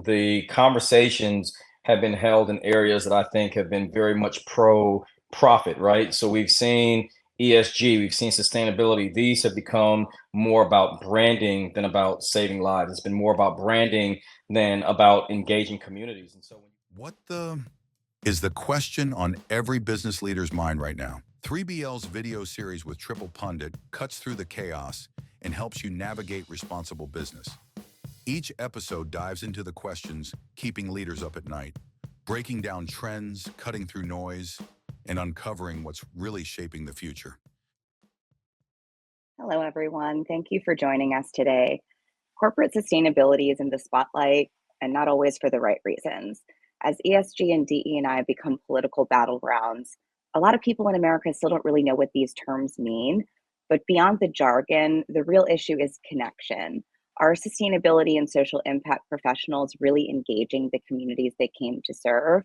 the conversations have been held in areas that I think have been very much pro profit, right? So we've seen ESG, we've seen sustainability. These have become more about branding than about saving lives. It's been more about branding than about engaging communities. And so when What the is the question on every business leader's mind right now? 3BL's video series with Triple Pundit cuts through the chaos and helps you navigate responsible business. Each episode dives into the questions keeping leaders up at night, breaking down trends, cutting through noise, and uncovering what's really shaping the future. Hello, everyone. Thank you for joining us today. Corporate sustainability is in the spotlight, and not always for the right reasons. As ESG and DE&I become political battlegrounds, a lot of people in America still don't really know what these terms mean. But beyond the jargon, the real issue is connection. Are sustainability and social impact professionals really engaging the communities they came to serve,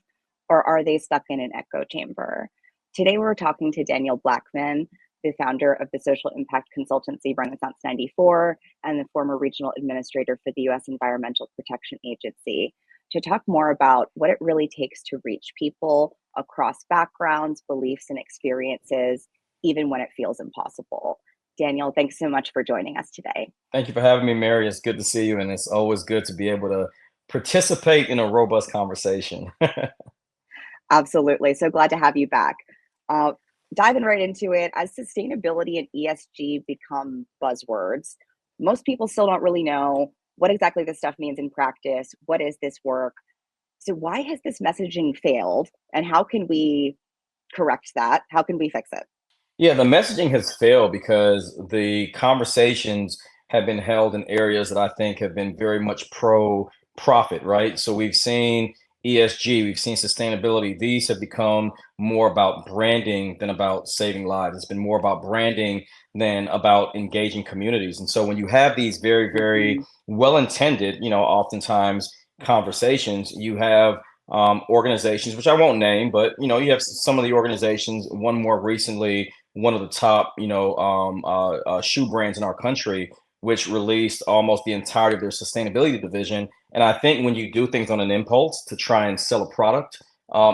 or are they stuck in an echo chamber? Today, we're talking to Daniel Blackman, the founder of the social impact consultancy Renaissance 94 and the former regional administrator for the US Environmental Protection Agency, to talk more about what it really takes to reach people across backgrounds, beliefs, and experiences, even when it feels impossible. Daniel, thanks so much for joining us today. Thank you for having me, Mary. It's good to see you, and it's always good to be able to participate in a robust conversation. Absolutely. So glad to have you back. Uh, Diving right into it, as sustainability and ESG become buzzwords, most people still don't really know what exactly this stuff means in practice. What is this work? So, why has this messaging failed? And how can we correct that? How can we fix it? Yeah, the messaging has failed because the conversations have been held in areas that I think have been very much pro profit, right? So we've seen ESG, we've seen sustainability. These have become more about branding than about saving lives. It's been more about branding than about engaging communities. And so when you have these very, very Mhm. well intended, oftentimes conversations, you have organizations, which I won't name, but you have some of the organizations, one more recently, one of the top, shoe brands in our country, which released almost the entirety of their sustainability division. And I think when you do things on an impulse to try and sell a product,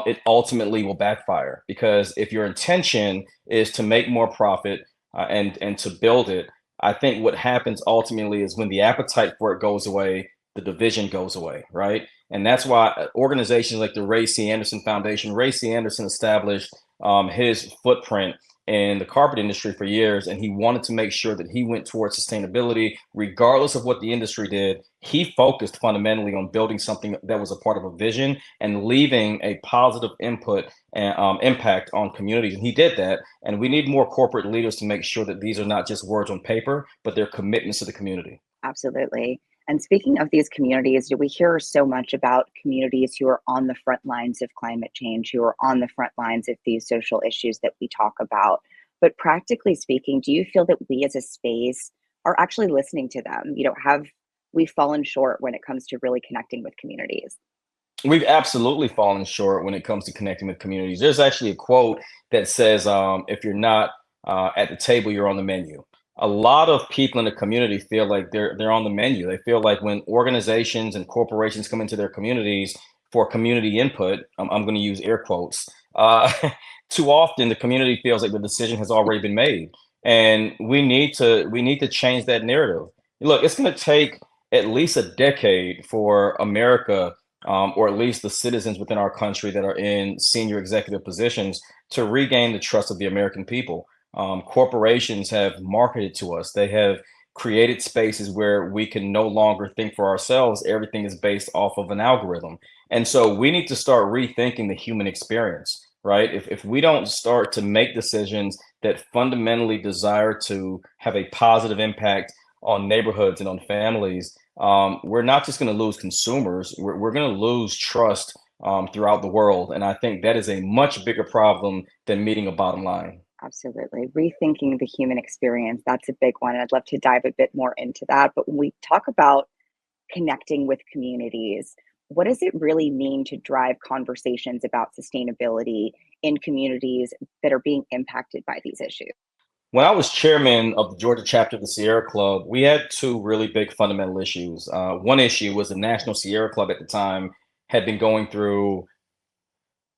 it ultimately will backfire because if your intention is to make more profit and to build it, I think what happens ultimately is when the appetite for it goes away, the division goes away, right? And that's why organizations like the Ray C. Anderson Foundation, Ray C. Anderson established his footprint in the carpet industry for years, and he wanted to make sure that he went towards sustainability, regardless of what the industry did. He focused fundamentally on building something that was a part of a vision and leaving a positive input and impact on communities. And he did that. And we need more corporate leaders to make sure that these are not just words on paper, but they're commitments to the community. Absolutely. And speaking of these communities, we hear so much about communities who are on the front lines of climate change, who are on the front lines of these social issues that we talk about. But practically speaking, do you feel that we as a space are actually listening to them? Have we fallen short when it comes to really connecting with communities? We've absolutely fallen short when it comes to connecting with communities. There's actually a quote that says, if you're not at the table, you're on the menu. A lot of people in the community feel like they're on the menu. They feel like when organizations and corporations come into their communities for community input, I'm going to use air quotes. Too often, the community feels like the decision has already been made, and we need to change that narrative. Look, it's going to take at least a decade for America, or at least the citizens within our country that are in senior executive positions, to regain the trust of the American people. Corporations have marketed to us. They have created spaces where we can no longer think for ourselves. Everything is based off of an algorithm. And so we need to start rethinking the human experience, right? If we don't start to make decisions that fundamentally desire to have a positive impact on neighborhoods and on families, we're not just going to lose consumers, we're going to lose trust throughout the world. And I think that is a much bigger problem than meeting a bottom line. Absolutely. Rethinking the human experience, that's a big one. I'd love to dive a bit more into that. But when we talk about connecting with communities, what does it really mean to drive conversations about sustainability in communities that are being impacted by these issues? When I was chairman of the Georgia chapter of the Sierra Club, we had two really big fundamental issues. One issue was the National Sierra Club at the time had been going through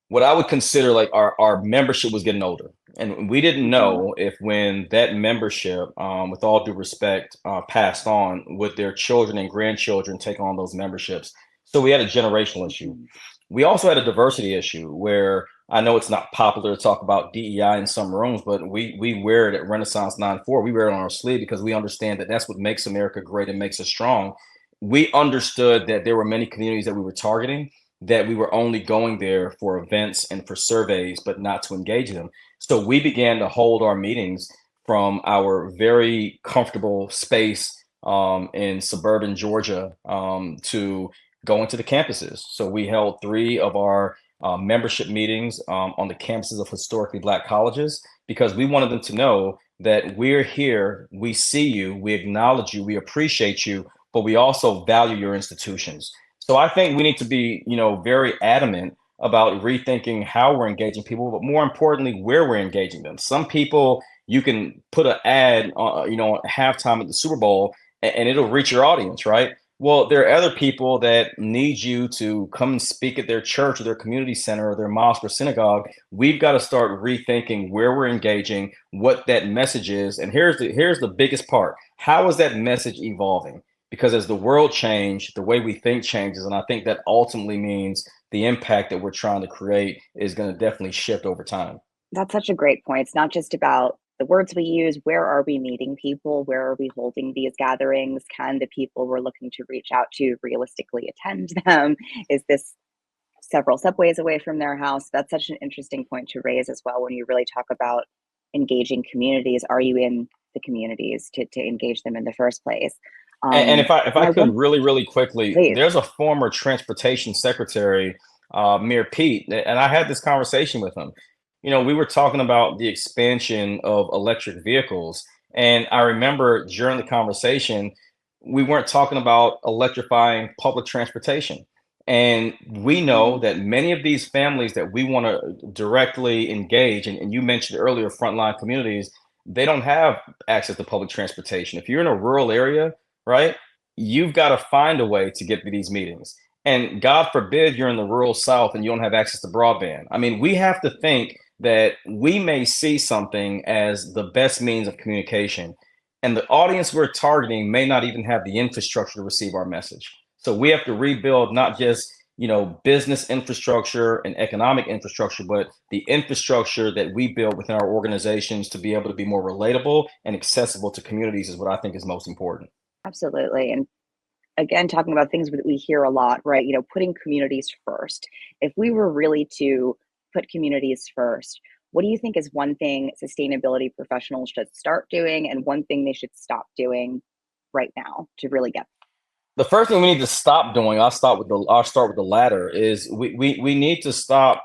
what I would consider like our membership was getting older. And we didn't Mhm. know if when that membership, with all due respect, passed on, would their children and grandchildren take on those memberships. So we had a generational issue. Mhm. We also had a diversity issue where I know it's not popular to talk about DEI in some rooms, but we wear it at Renaissance 94. We wear it on our sleeve because we understand that that's what makes America great and makes us strong. We understood that there were many communities that we were targeting, that we were only going there for events and for surveys, but not to engage them. So we began to hold our meetings from our very comfortable space in suburban Georgia to going to the campuses. So we held three of our membership meetings on the campuses of historically Black colleges because we wanted them to know that we're here, we see you, we acknowledge you, we appreciate you, but we also value your institutions. So I think we need to be, very adamant about rethinking how we're engaging people, but more importantly, where we're engaging them. Some people you can put an ad, at halftime at the Super Bowl, and it'll reach your audience, right? Well, there are other people that need you to come and speak at their church or their community center or their mosque or synagogue. We've got to start rethinking where we're engaging, what that message is, and here's the biggest part: how is that message evolving? Because as the world changed, the way we think changes. And I think that ultimately means the impact that we're trying to create is going to definitely shift over time. That's such a great point. It's not just about the words we use. Where are we meeting people? Where are we holding these gatherings? Can the people we're looking to reach out to realistically attend them? Is this several subways away from their house? That's such an interesting point to raise as well when you really talk about engaging communities. Are you in the communities to engage them in the first place? And if I My could one, really, really quickly, please. there's a former transportation secretary, Mayor Pete, and I had this conversation with him. We were talking about the expansion of electric vehicles. And I remember during the conversation, we weren't talking about electrifying public transportation. And we know Mhm. that many of these families that we want to directly engage, and you mentioned earlier, frontline communities, they don't have access to public transportation. If you're in a rural area, right, you've got to find a way to get to these meetings. And God forbid you're in the rural South and you don't have access to broadband. I mean, we have to think that we may see something as the best means of communication, and the audience we're targeting may not even have the infrastructure to receive our message. So we have to rebuild not just business infrastructure and economic infrastructure, but the infrastructure that we build within our organizations to be able to be more relatable and accessible to communities is what I think is most important. Absolutely. And again, talking about things that we hear a lot, right? Putting communities first. If we were really to put communities first, what do you think is one thing sustainability professionals should start doing and one thing they should stop doing right now to really get? The first thing we need to stop doing, I'll start with the latter, is we need to stop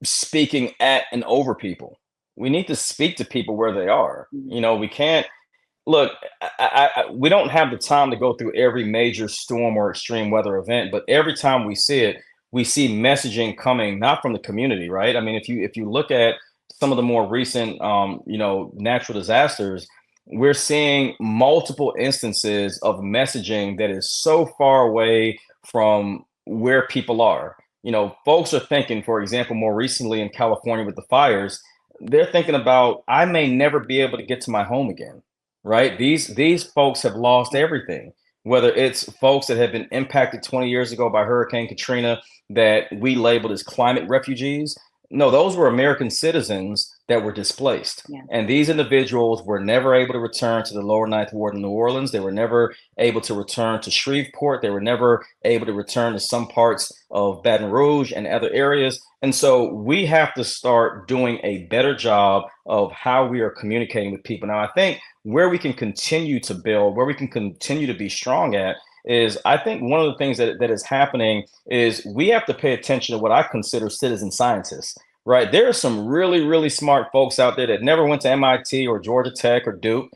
speaking at and over people. We need to speak to people where they are. Mhm. We can't look. We don't have the time to go through every major storm or extreme weather event, but every time we see it, we see messaging coming not from the community, right? I mean, if you look at some of the more recent, natural disasters, we're seeing multiple instances of messaging that is so far away from where people are. Folks are thinking, for example, more recently in California with the fires, they're thinking about, I may never be able to get to my home again, right? These folks have lost Yeah. everything, whether it's folks that have been impacted 20 years ago by Hurricane Katrina that we labeled as climate refugees. No, those were American citizens that were displaced. Yeah. And these individuals were never able to return to the lower Ninth Ward in New Orleans. They were never able to return to Shreveport. They were never able to return to some parts of Baton Rouge and other areas. And so we have to start doing a better job of how we are communicating with people. Now, I think where we can continue to build, where we can continue to be strong at, is I think one of the things that is happening is we have to pay attention to what I consider citizen scientists, right? There are some really, really smart folks out there that never went to MIT or Georgia Tech or Duke.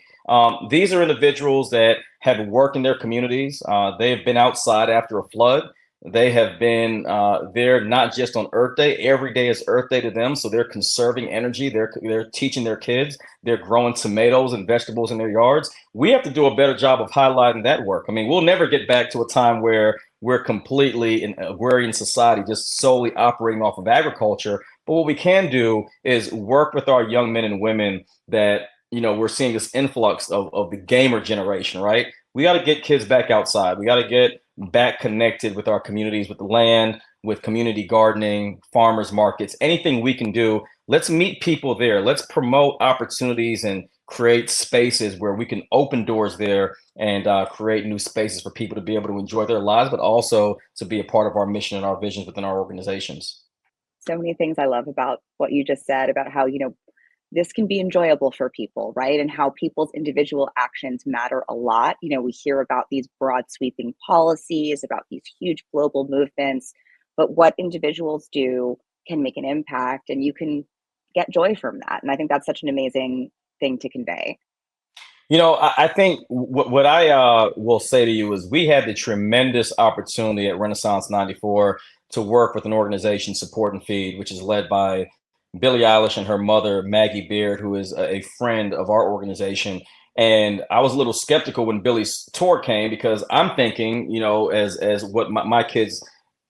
These are individuals that have worked in their communities. They've been outside after a flood. They have been there not just on Earth Day. Every day is Earth Day to them, so they're conserving energy. They're teaching their kids. They're growing tomatoes and vegetables in their yards. We have to do a better job of highlighting that work. I mean, we'll never get back to a time where we're completely in agrarian society, just solely operating off of agriculture. But what we can do is work with our young men and women that, we're seeing this influx of the gamer generation, right? We got to get kids back outside. We got to get back connected with our communities, with the land, with community gardening, farmers markets, anything we can do. Let's meet people there. Let's promote opportunities and create spaces where we can open doors there and create new spaces for people to be able to enjoy their lives, but also to be a part of our mission and our visions within our organizations. So many things I love about what you just said about how, this can be enjoyable for people, right? And how people's individual actions matter a lot. We hear about these broad sweeping policies, about these huge global movements, but what individuals do can make an impact, and you can get joy from that. And I think that's such an amazing thing to convey. I think what I will say to you is we had the tremendous opportunity at Renaissance 94 to work with an organization, Support and Feed, which is led by Billie Eilish and her mother, Maggie Beard, who is a friend of our organization. And I was a little skeptical when Billie's tour came because I'm thinking, as what my kids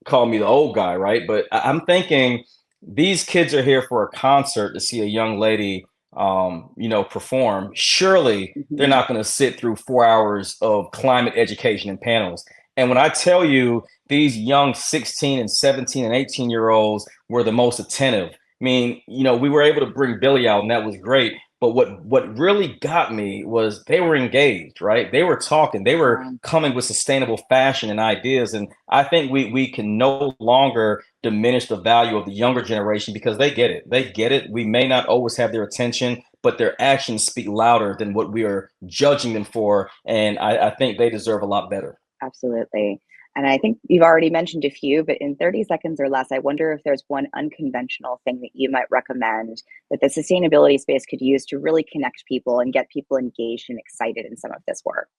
call me, the old guy, right? But I'm thinking these kids are here for a concert to see a young lady, perform. Surely they're Mhm. not going to sit through 4 hours of climate education and panels. And when I tell you these young 16 and 17 and 18-year-olds were the most attentive, I mean, we were able to bring Billy out, and that was great. But what really got me was they were engaged, right? They were talking, they were Yeah, coming with sustainable fashion and ideas. And I think we can no longer diminish the value of the younger generation because they get it. They get it. We may not always have their attention, but their actions speak louder than what we are judging them for. And I think they deserve a lot better. absolutely. And I think you've already mentioned a few, but in 30 seconds or less, I wonder if there's one unconventional thing that you might recommend that the sustainability space could use to really connect people and get people engaged and excited in some of this work.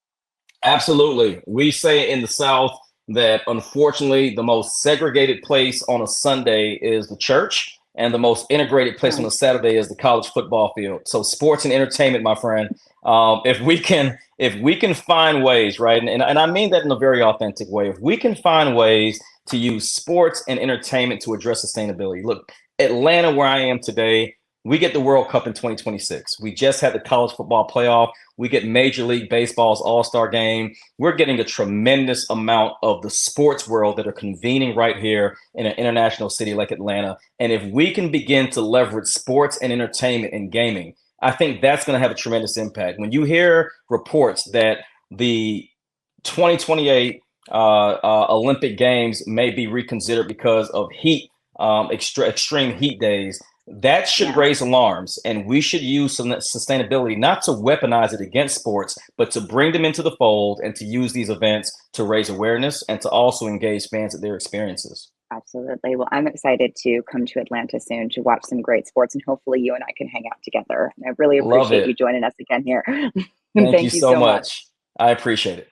Absolutely. We say in the South that unfortunately the most segregated place on a Sunday is the church, and the most integrated place on Yeah. a Saturday is the college football field. So sports and entertainment, my friend, if we can find ways, right, and I mean that in a very authentic way, if we can find ways to use sports and entertainment to address sustainability. Look, Atlanta, where I am today, we get the World Cup in 2026. We just had the college football playoff. We get Major League Baseball's All-Star game. We're getting a tremendous amount of the sports world that are convening right here in an international city like Atlanta. And if we can begin to leverage sports and entertainment and gaming, I think that's going to have a tremendous impact. When you hear reports that the 2028 Olympic Games may be reconsidered because of heat, extreme heat days, that should Yeah. raise alarms, and we should use some sustainability not to weaponize it against sports, but to bring them into the fold and to use these events to raise awareness and to also engage fans at their experiences. Absolutely. Well, I'm excited to come to Atlanta soon to watch some great sports, and hopefully you and I can hang out together. And I really Love appreciate you it. joining us again here. Thank you Thank you so so much. much. I appreciate it.